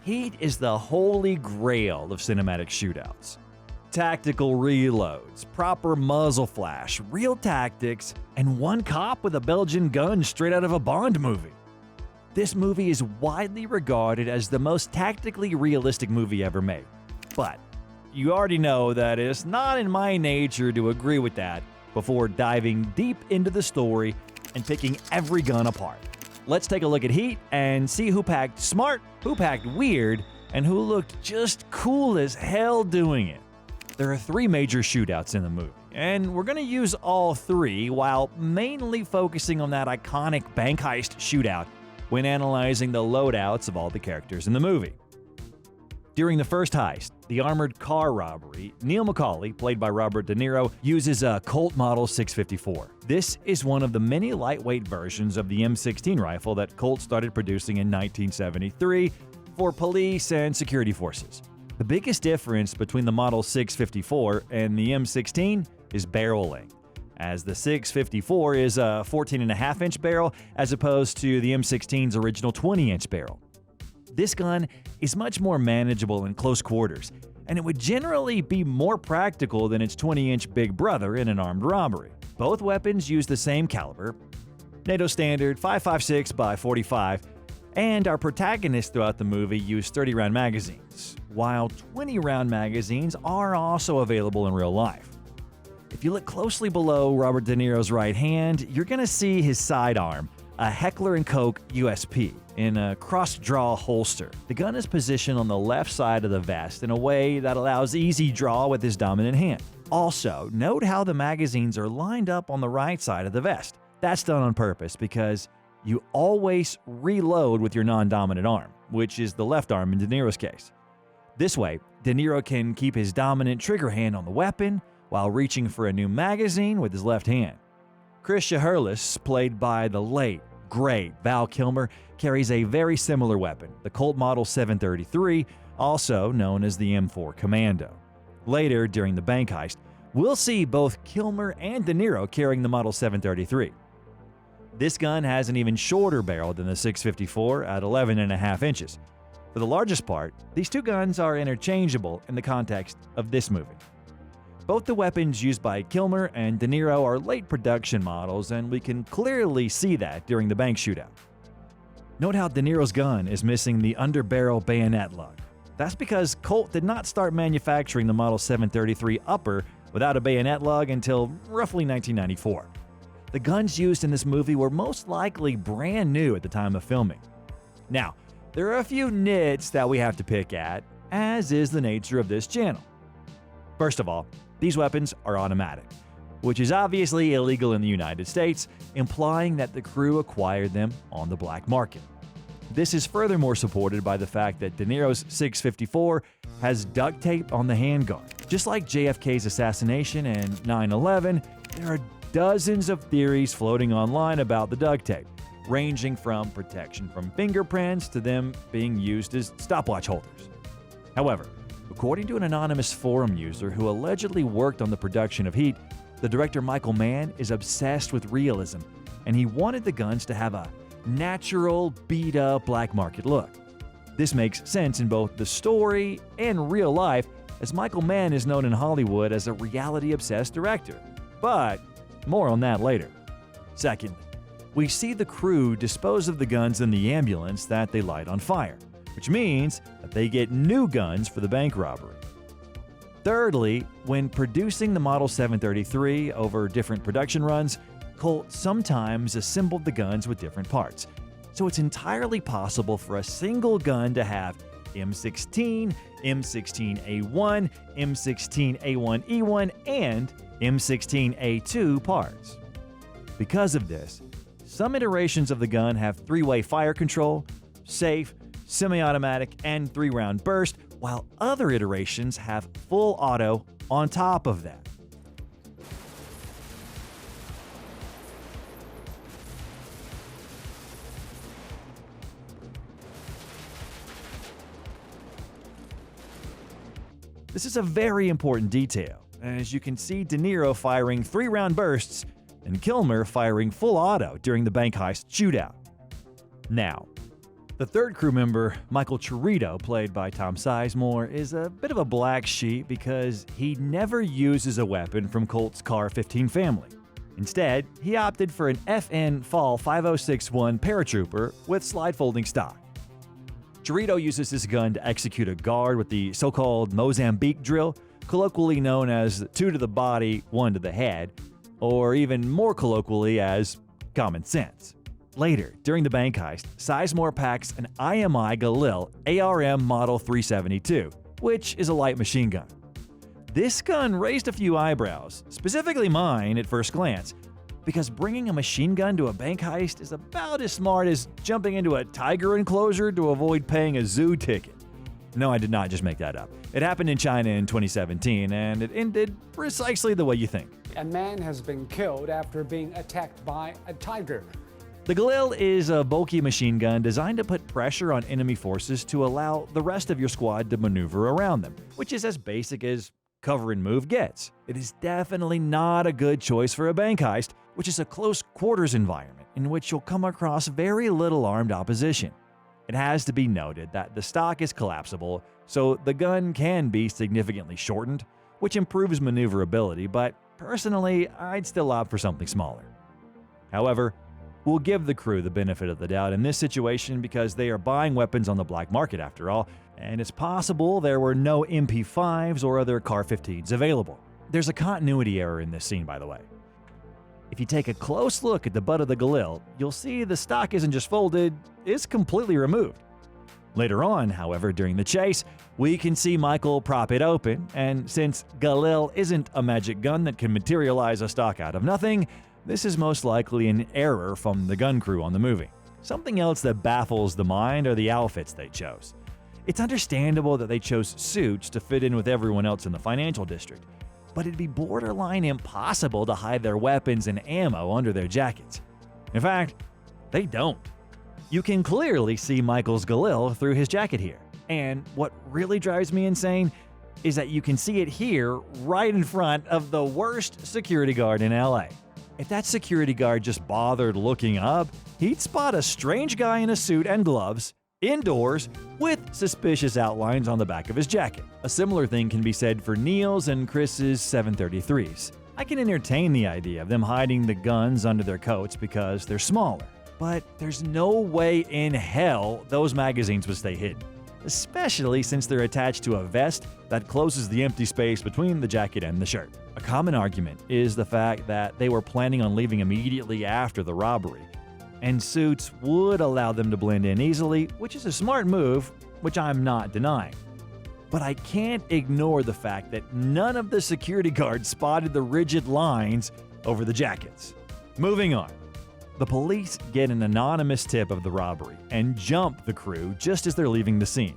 Heat is the holy grail of cinematic shootouts. Tactical reloads, proper muzzle flash, real tactics, and one cop with a Belgian gun straight out of a Bond movie. This movie is widely regarded as the most tactically realistic movie ever made. But you already know that it's not in my nature to agree with that before diving deep into the story and picking every gun apart. Let's take a look at Heat and see who packed smart, who packed weird, and who looked just cool as hell doing it. There are 3 major shootouts in the movie, and we're going to use all 3 while mainly focusing on that iconic bank heist shootout when analyzing the loadouts of all the characters in the movie. During the first heist, the armored car robbery, Neil McCauley, played by Robert De Niro, uses a Colt Model 654. This is one of the many lightweight versions of the M16 rifle that Colt started producing in 1973 for police and security forces. The biggest difference between the Model 654 and the M16 is barrel length, as the 654 is a 14.5-inch barrel as opposed to the M16's original 20-inch barrel. This gun is much more manageable in close quarters, and it would generally be more practical than its 20-inch big brother in an armed robbery. Both weapons use the same caliber, NATO standard 5.56x45, and our protagonists throughout the movie use 30-round magazines, while 20-round magazines are also available in real life. If you look closely below Robert De Niro's right hand, you're going to see his sidearm, a Heckler & Koch USP, in a cross-draw holster. The gun is positioned on the left side of the vest in a way that allows easy draw with his dominant hand. Also, note how the magazines are lined up on the right side of the vest. That's done on purpose because you always reload with your non-dominant arm, which is the left arm in De Niro's case. This way, De Niro can keep his dominant trigger hand on the weapon while reaching for a new magazine with his left hand. Chris Shiherlis, played by the late, great Val Kilmer, carries a very similar weapon, the Colt Model 733, also known as the M4 Commando. Later, during the bank heist, we'll see both Kilmer and De Niro carrying the Model 733. This gun has an even shorter barrel than the 654 at 11.5 inches. For the largest part, these 2 guns are interchangeable in the context of this movie. Both the weapons used by Kilmer and De Niro are late production models, and we can clearly see that during the bank shootout. Note how De Niro's gun is missing the underbarrel bayonet lug. That's because Colt did not start manufacturing the Model 733 upper without a bayonet lug until roughly 1994. The guns used in this movie were most likely brand new at the time of filming. Now, there are a few nits that we have to pick at, as is the nature of this channel. First of all, these weapons are automatic, which is obviously illegal in the United States, implying that the crew acquired them on the black market. This is furthermore supported by the fact that De Niro's 654 has duct tape on the handguard. Just like JFK's assassination and 9/11, there are dozens of theories floating online about the duct tape, ranging from protection from fingerprints to them being used as stopwatch holders. However, according to an anonymous forum user who allegedly worked on the production of Heat, the director Michael Mann is obsessed with realism, and he wanted the guns to have a natural, beat-up black market look. This makes sense in both the story and real life, as Michael Mann is known in Hollywood as a reality-obsessed director. But more on that later. Secondly, we see the crew dispose of the guns in the ambulance that they light on fire, which means that they get new guns for the bank robbery. Thirdly, when producing the Model 733 over different production runs, Colt sometimes assembled the guns with different parts. So it's entirely possible for a single gun to have M16, M16A1, M16A1E1, and M16A2 parts. Because of this, some iterations of the gun have 3-way fire control, safe, semi-automatic, and 3-round burst, while other iterations have full auto on top of that. This is a very important detail, as you can see De Niro firing 3-round bursts and Kilmer firing full auto during the bank heist shootout. Now, The third crew member, Michael Chirito, played by Tom Sizemore, is a bit of a black sheep because he never uses a weapon from Colt's Car-15 family. Instead, he opted for an FN Fall 5061 paratrooper with slide-folding stock. Chirito uses this gun to execute a guard with the so-called Mozambique drill, colloquially known as 2 to the body, 1 to the head, or even more colloquially as common sense. Later, during the bank heist, Sizemore packs an IMI Galil ARM Model 372, which is a light machine gun. This gun raised a few eyebrows, specifically mine at first glance, because bringing a machine gun to a bank heist is about as smart as jumping into a tiger enclosure to avoid paying a zoo ticket. No, I did not just make that up. It happened in China in 2017, and it ended precisely the way you think. A man has been killed after being attacked by a tiger. The Galil is a bulky machine gun designed to put pressure on enemy forces to allow the rest of your squad to maneuver around them, which is as basic as cover and move gets. It is definitely not a good choice for a bank heist, which is a close quarters environment in which you'll come across very little armed opposition. It has to be noted that the stock is collapsible, so the gun can be significantly shortened, which improves maneuverability, but personally, I'd still opt for something smaller. However, we'll give the crew the benefit of the doubt in this situation because they are buying weapons on the black market after all, and it's possible there were no MP5s or other Car-15s available. There's a continuity error in this scene, by the way. If you take a close look at the butt of the Galil, you'll see the stock isn't just folded, it's completely removed. Later on, however, during the chase, we can see Michael prop it open, and since Galil isn't a magic gun that can materialize a stock out of nothing, this is most likely an error from the gun crew on the movie. Something else that baffles the mind are the outfits they chose. It's understandable that they chose suits to fit in with everyone else in the financial district, but it'd be borderline impossible to hide their weapons and ammo under their jackets. In fact, they don't. You can clearly see Michael's Galil through his jacket here, and what really drives me insane is that you can see it here right in front of the worst security guard in LA. If that security guard just bothered looking up, he'd spot a strange guy in a suit and gloves, indoors, with suspicious outlines on the back of his jacket. A similar thing can be said for Neil's and Chris's 733s. I can entertain the idea of them hiding the guns under their coats because they're smaller, but there's no way in hell those magazines would stay hidden, especially since they're attached to a vest that closes the empty space between the jacket and the shirt. A common argument is the fact that they were planning on leaving immediately after the robbery, and suits would allow them to blend in easily, which is a smart move, which I'm not denying. But I can't ignore the fact that none of the security guards spotted the rigid lines over the jackets. Moving on. The police get an anonymous tip of the robbery and jump the crew just as they're leaving the scene.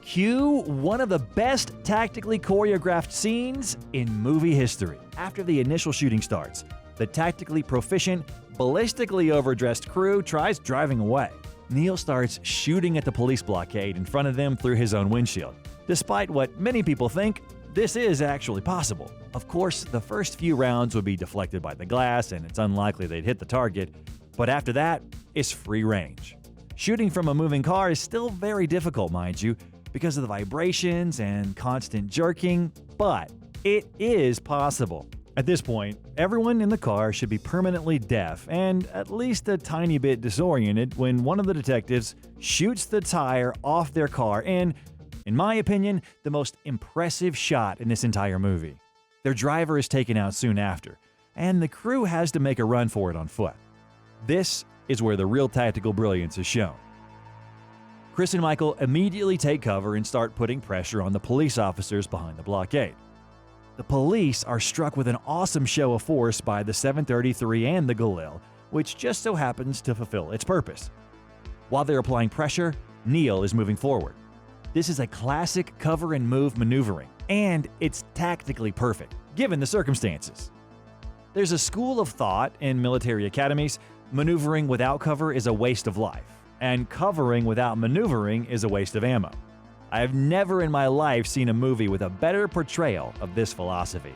Cue one of the best tactically choreographed scenes in movie history. After the initial shooting starts, the tactically proficient, ballistically overdressed crew tries driving away. Neil starts shooting at the police blockade in front of them through his own windshield. Despite what many people think, this is actually possible. Of course, the first few rounds would be deflected by the glass, and it's unlikely they'd hit the target, but after that, it's free range. Shooting from a moving car is still very difficult, mind you, because of the vibrations and constant jerking, but it is possible. At this point, everyone in the car should be permanently deaf and at least a tiny bit disoriented when one of the detectives shoots the tire off their car in my opinion, the most impressive shot in this entire movie. Their driver is taken out soon after, and the crew has to make a run for it on foot. This is where the real tactical brilliance is shown. Chris and Michael immediately take cover and start putting pressure on the police officers behind the blockade. The police are struck with an awesome show of force by the 733 and the Galil, which just so happens to fulfill its purpose. While they're applying pressure, Neil is moving forward. This is a classic cover and move maneuvering, and it's tactically perfect, given the circumstances. There's a school of thought in military academies: maneuvering without cover is a waste of life, and covering without maneuvering is a waste of ammo. I have never in my life seen a movie with a better portrayal of this philosophy.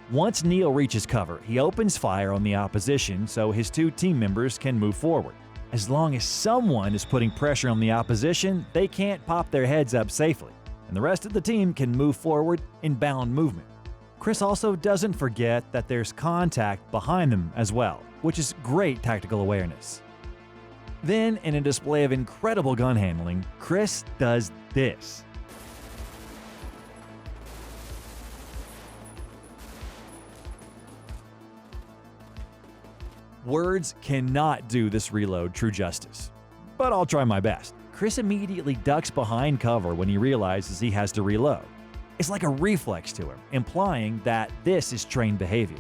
Once Neil reaches cover, he opens fire on the opposition so his two team members can move forward. As long as someone is putting pressure on the opposition, they can't pop their heads up safely, and the rest of the team can move forward in bound movement. Chris also doesn't forget that there's contact behind them as well, which is great tactical awareness. Then, in a display of incredible gun handling, Chris does this. Words cannot do this reload true justice, but I'll try my best. Chris immediately ducks behind cover when he realizes he has to reload. It's like a reflex to him, implying that this is trained behavior.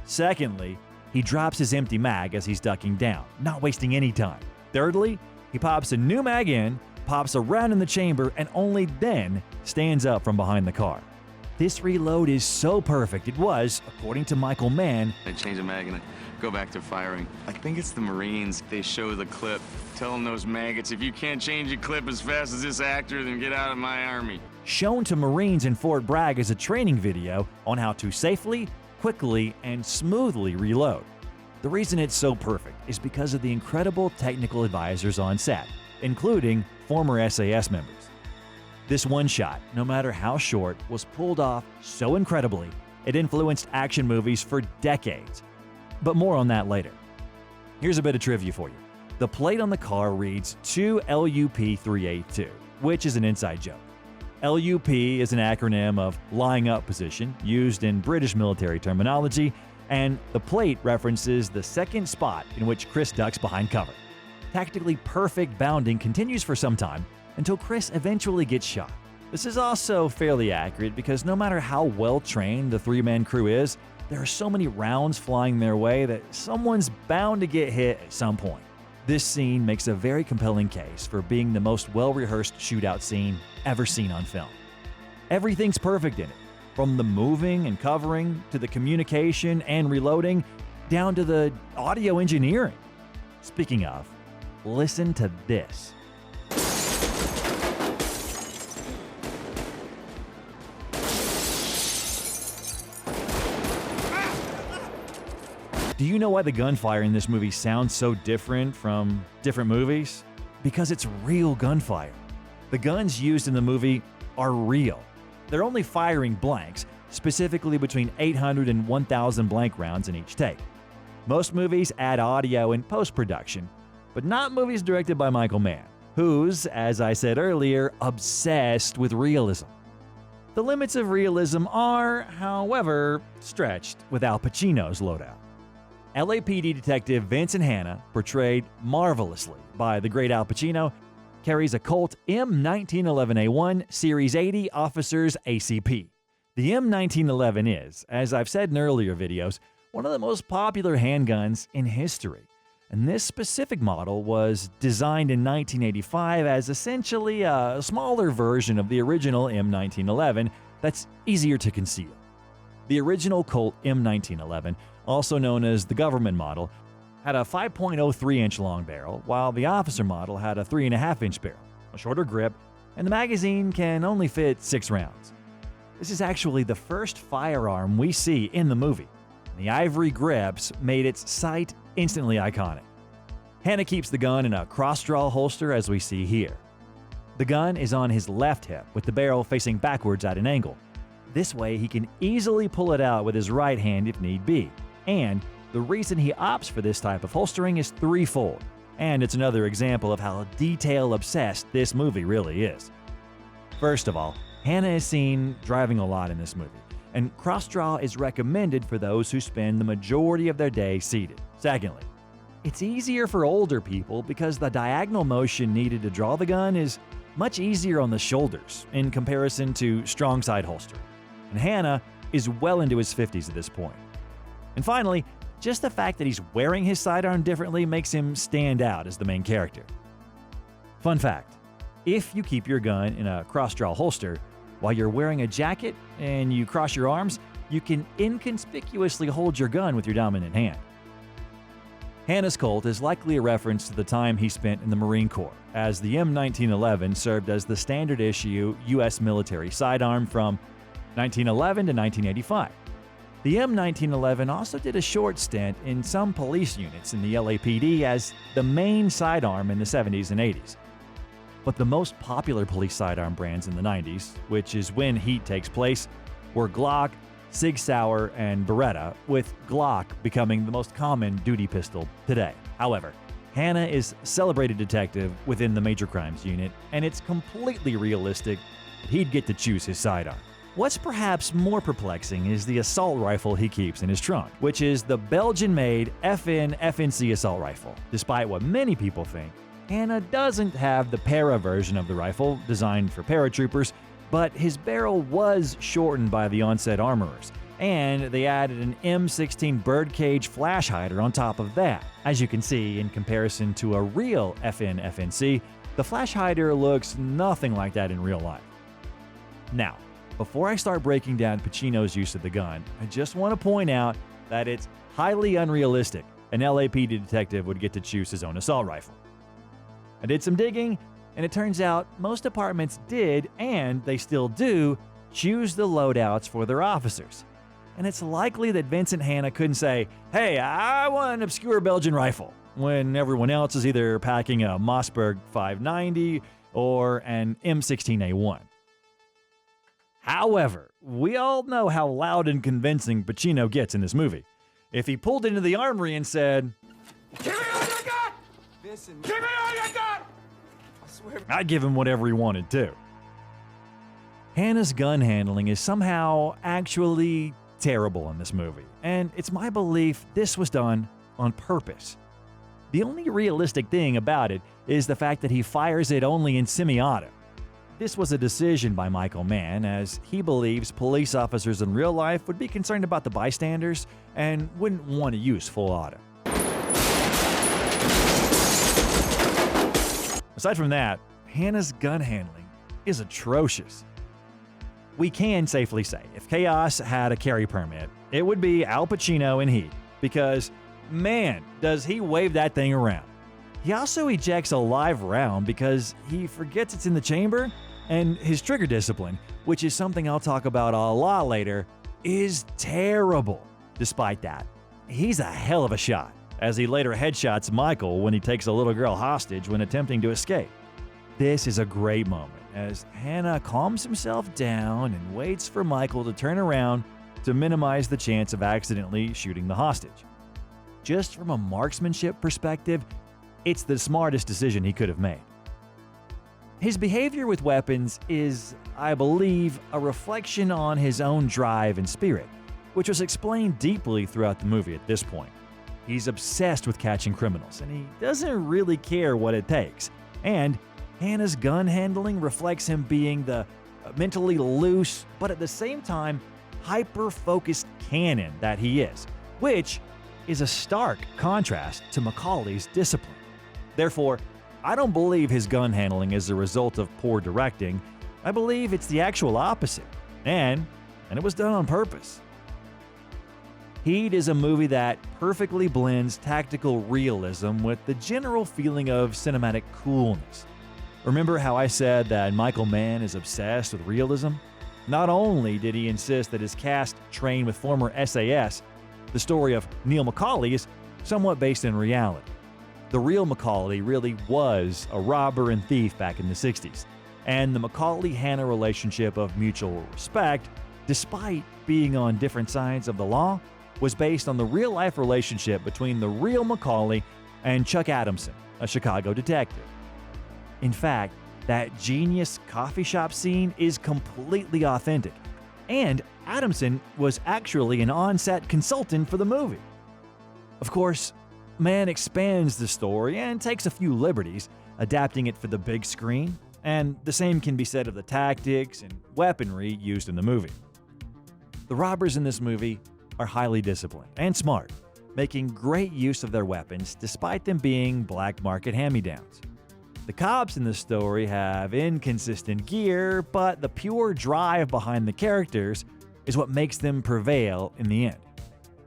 Secondly, he drops his empty mag as he's ducking down, not wasting any time. Thirdly, he pops a new mag in, pops a round in the chamber, and only then stands up from behind the car. This reload is so perfect it was, according to Michael Mann, I change the mag and I go back to firing. I think it's the Marines. They show the clip, telling those maggots, if you can't change your clip as fast as this actor, then get out of my army. Shown to Marines in Fort Bragg as a training video on how to safely, quickly, and smoothly reload. The reason it's so perfect is because of the incredible technical advisors on set, including former SAS members. This one shot, no matter how short, was pulled off so incredibly, it influenced action movies for decades. But more on that later. Here's a bit of trivia for you. The plate on the car reads 2LUP382, which is an inside joke. LUP is an acronym of lying up position, used in British military terminology, and the plate references the second spot in which Chris ducks behind cover. Tactically perfect bounding continues for some time until Chris eventually gets shot. This is also fairly accurate because no matter how well trained the three-man crew is, there are so many rounds flying their way that someone's bound to get hit at some point. This scene makes a very compelling case for being the most well-rehearsed shootout scene ever seen on film. Everything's perfect in it, from the moving and covering to the communication and reloading, down to the audio engineering. Speaking of, listen to this. Do you know why the gunfire in this movie sounds so different from different movies? Because it's real gunfire. The guns used in the movie are real. They're only firing blanks, specifically between 800 and 1,000 blank rounds in each take. Most movies add audio in post-production, but not movies directed by Michael Mann, who's, as I said earlier, obsessed with realism. The limits of realism are, however, stretched with Al Pacino's loadout. LAPD detective Vincent Hanna, portrayed marvelously by the great Al Pacino, carries a Colt M1911A1 Series 80 Officers ACP. The M1911 is, as I've said in earlier videos, one of the most popular handguns in history. And this specific model was designed in 1985 as essentially a smaller version of the original M1911 that's easier to conceal. The original Colt M1911, also known as the government model, had a 5.03-inch long barrel, while the officer model had a 3.5-inch barrel, a shorter grip, and the magazine can only fit 6 rounds. This is actually the first firearm we see in the movie, and the ivory grips made its sight instantly iconic. Hanna keeps the gun in a cross-draw holster as we see here. The gun is on his left hip with the barrel facing backwards at an angle. This way he can easily pull it out with his right hand if need be. And the reason he opts for this type of holstering is threefold, and it's another example of how detail-obsessed this movie really is. First of all, Hanna is seen driving a lot in this movie, and cross-draw is recommended for those who spend the majority of their day seated. Secondly, it's easier for older people because the diagonal motion needed to draw the gun is much easier on the shoulders in comparison to strong side holstering. And Hanna is well into his 50s at this point. And finally, just the fact that he's wearing his sidearm differently makes him stand out as the main character. Fun fact, if you keep your gun in a cross-draw holster while you're wearing a jacket and you cross your arms, you can inconspicuously hold your gun with your dominant hand. Hanna's Colt is likely a reference to the time he spent in the Marine Corps, as the M1911 served as the standard issue U.S. military sidearm from 1911 to 1985. The M1911 also did a short stint in some police units in the LAPD as the main sidearm in the 70s and 80s. But the most popular police sidearm brands in the 90s, which is when Heat takes place, were Glock, Sig Sauer, and Beretta, with Glock becoming the most common duty pistol today. However, Hannah is a celebrated detective within the Major Crimes Unit, and it's completely realistic that he'd get to choose his sidearm. What's perhaps more perplexing is the assault rifle he keeps in his trunk, which is the Belgian-made FN/FNC assault rifle. Despite what many people think, Hannah doesn't have the para version of the rifle designed for paratroopers, but his barrel was shortened by the onset armorers, and they added an M16 birdcage flash hider on top of that. As you can see, in comparison to a real FN/FNC, the flash hider looks nothing like that in real life. Now, before I start breaking down Pacino's use of the gun, I just want to point out that it's highly unrealistic an LAPD detective would get to choose his own assault rifle. I did some digging, and it turns out most departments did, and they still do, choose the loadouts for their officers. And it's likely that Vincent Hanna couldn't say, "Hey, I want an obscure Belgian rifle," when everyone else is either packing a Mossberg 590 or an M16A1. However, we all know how loud and convincing Pacino gets in this movie. If he pulled into the armory and said, "Give me all you got! Vincent, give me all you got!" I swear, I'd give him whatever he wanted too. Hannah's gun handling is somehow actually terrible in this movie, and it's my belief this was done on purpose. The only realistic thing about it is the fact that he fires it only in semi-auto. This was a decision by Michael Mann, as he believes police officers in real life would be concerned about the bystanders and wouldn't want to use full auto. Aside from that, Hannah's gun handling is atrocious. We can safely say, if Chaos had a carry permit, it would be Al Pacino in Heat, because, man, does he wave that thing around. He also ejects a live round because he forgets it's in the chamber, and his trigger discipline, which is something I'll talk about a lot later, is terrible. Despite that, he's a hell of a shot, as he later headshots Michael when he takes a little girl hostage when attempting to escape. This is a great moment, as Hannah calms himself down and waits for Michael to turn around to minimize the chance of accidentally shooting the hostage. Just from a marksmanship perspective, it's the smartest decision he could have made. His behavior with weapons is, I believe, a reflection on his own drive and spirit, which was explained deeply throughout the movie at this point. He's obsessed with catching criminals, and he doesn't really care what it takes. And Hannah's gun handling reflects him being the mentally loose, but at the same time, hyper-focused cannon that he is, which is a stark contrast to Macaulay's discipline. Therefore, I don't believe his gun handling is a result of poor directing. I believe it's the actual opposite, and it was done on purpose. Heat is a movie that perfectly blends tactical realism with the general feeling of cinematic coolness. Remember how I said that Michael Mann is obsessed with realism? Not only did he insist that his cast train with former SAS, the story of Neil Macaulay is somewhat based in reality. The real Macaulay really was a robber and thief back in the 60s, and the Macaulay-Hannah relationship of mutual respect, despite being on different sides of the law, was based on the real-life relationship between the real Macaulay and Chuck Adamson, a Chicago detective. In fact, that genius coffee shop scene is completely authentic, and Adamson was actually an on-set consultant for the movie. Of course, Mann expands the story and takes a few liberties, adapting it for the big screen, and the same can be said of the tactics and weaponry used in the movie. The robbers in this movie are highly disciplined and smart, making great use of their weapons despite them being black market hand-me-downs. The cops in this story have inconsistent gear, but the pure drive behind the characters is what makes them prevail in the end.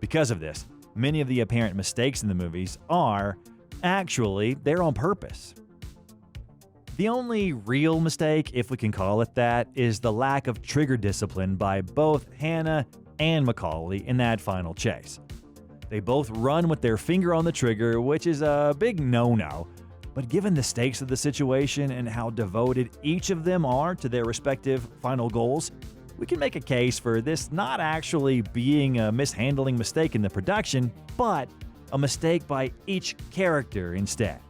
Because of this, many of the apparent mistakes in the movies are, actually, they're on purpose. The only real mistake, if we can call it that, is the lack of trigger discipline by both Hannah and Macaulay in that final chase. They both run with their finger on the trigger, which is a big no-no, but given the stakes of the situation and how devoted each of them are to their respective final goals, we can make a case for this not actually being a mishandling mistake in the production, but a mistake by each character instead.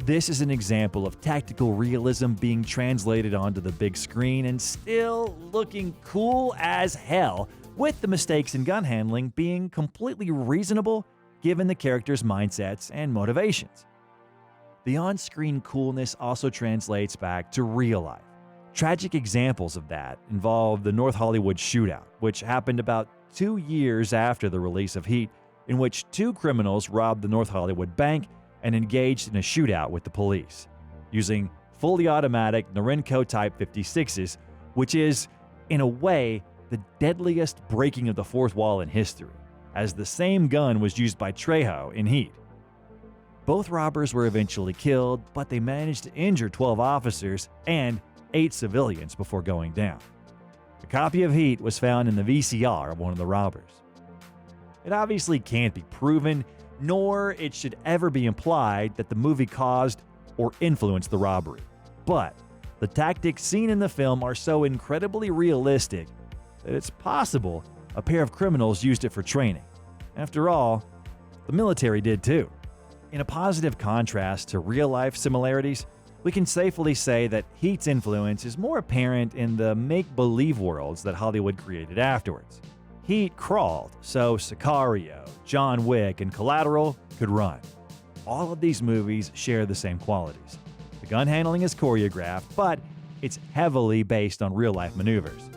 This is an example of tactical realism being translated onto the big screen and still looking cool as hell, with the mistakes in gun handling being completely reasonable given the characters' mindsets and motivations. The on-screen coolness also translates back to real life. Tragic examples of that involve the North Hollywood shootout, which happened about 2 years after the release of Heat, in which 2 criminals robbed the North Hollywood bank and engaged in a shootout with the police, using fully automatic Norinco-type 56s, which is, in a way, the deadliest breaking of the fourth wall in history, as the same gun was used by Trejo in Heat. Both robbers were eventually killed, but they managed to injure 12 officers and 8 civilians before going down. A copy of Heat was found in the VCR of one of the robbers. It obviously can't be proven, nor it should ever be implied that the movie caused or influenced the robbery. But the tactics seen in the film are so incredibly realistic that it's possible a pair of criminals used it for training. After all, the military did too. In a positive contrast to real-life similarities, we can safely say that Heat's influence is more apparent in the make-believe worlds that Hollywood created afterwards. Heat crawled, so Sicario, John Wick, and Collateral could run. All of these movies share the same qualities. The gun handling is choreographed, but it's heavily based on real-life maneuvers.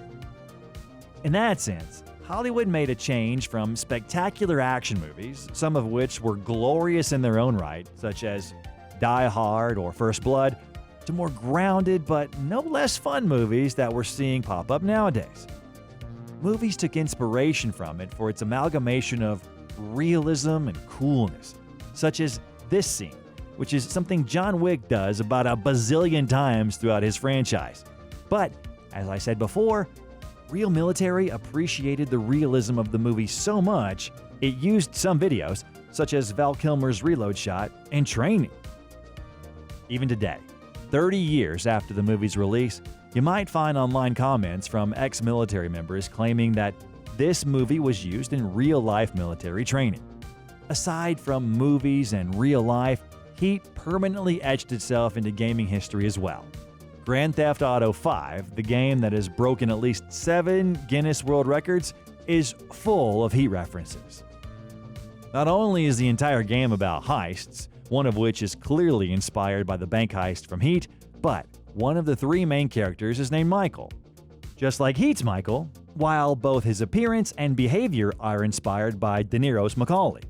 In that sense, Hollywood made a change from spectacular action movies, some of which were glorious in their own right, such as Die Hard or First Blood, to more grounded but no less fun movies that we're seeing pop up nowadays. Movies took inspiration from it for its amalgamation of realism and coolness, such as this scene, which is something John Wick does about a bazillion times throughout his franchise. But, as I said before, real military appreciated the realism of the movie so much, it used some videos, such as Val Kilmer's reload shot, in training. Even today, 30 years after the movie's release, you might find online comments from ex-military members claiming that this movie was used in real-life military training. Aside from movies and real life, Heat permanently etched itself into gaming history as well. Grand Theft Auto V, the game that has broken at least 7 Guinness World Records, is full of Heat references. Not only is the entire game about heists, one of which is clearly inspired by the bank heist from Heat, but one of the 3 main characters is named Michael. Just like Heat's Michael, while both his appearance and behavior are inspired by De Niro's Macaulay.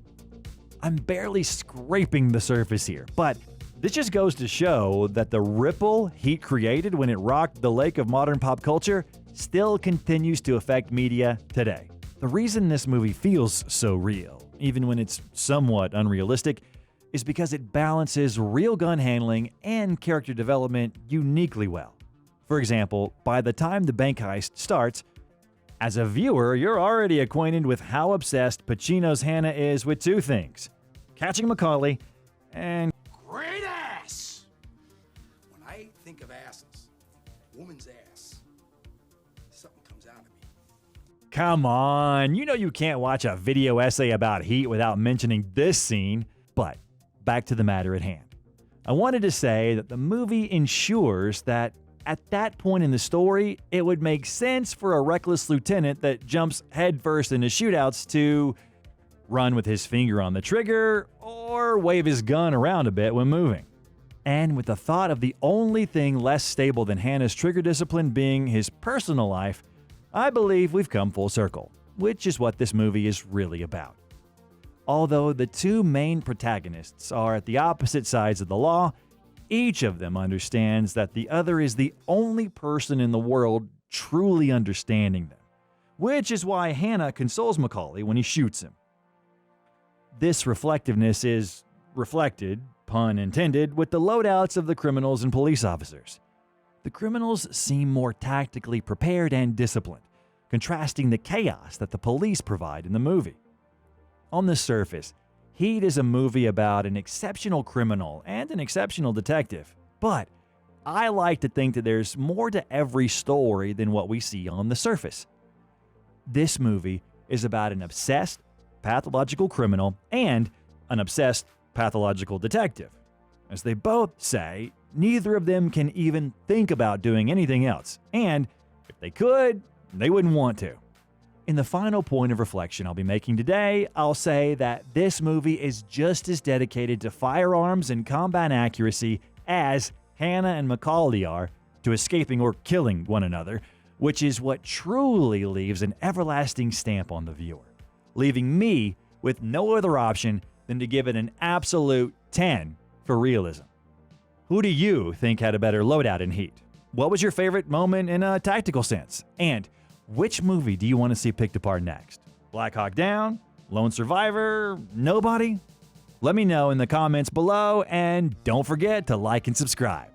I'm barely scraping the surface here, but this just goes to show that the ripple Heat created when it rocked the lake of modern pop culture still continues to affect media today. The reason this movie feels so real, even when it's somewhat unrealistic, is because it balances real gun handling and character development uniquely well. For example, by the time the bank heist starts, as a viewer, you're already acquainted with how obsessed Pacino's Hannah is with 2 things: catching Macaulay and great ass. When I think of asses, woman's ass, something comes out of me. come on, you know you can't watch a video essay about Heat without mentioning this scene. But back to the matter at hand. I wanted to say that the movie ensures that at that point in the story, it would make sense for a reckless lieutenant that jumps headfirst into shootouts to run with his finger on the trigger or wave his gun around a bit when moving. And with the thought of the only thing less stable than Hannah's trigger discipline being his personal life, I believe we've come full circle, which is what this movie is really about. Although the 2 main protagonists are at the opposite sides of the law, each of them understands that the other is the only person in the world truly understanding them, which is why Hannah consoles Macaulay when he shoots him. This reflectiveness is reflected, pun intended, with the loadouts of the criminals and police officers. The criminals seem more tactically prepared and disciplined, contrasting the chaos that the police provide in the movie. On the surface, Heat is a movie about an exceptional criminal and an exceptional detective, but I like to think that there's more to every story than what we see on the surface. This movie is about an obsessed, pathological criminal and an obsessed, pathological detective. As they both say, neither of them can even think about doing anything else, and if they could, they wouldn't want to. In the final point of reflection I'll be making today, I'll say that this movie is just as dedicated to firearms and combat accuracy as Hannah and Macaulay are to escaping or killing one another, which is what truly leaves an everlasting stamp on the viewer, leaving me with no other option than to give it an absolute 10 for realism. Who do you think had a better loadout in Heat? What was your favorite moment in a tactical sense? And which movie do you want to see picked apart next? Black Hawk Down? Lone Survivor? Nobody? Let me know in the comments below, and don't forget to like and subscribe.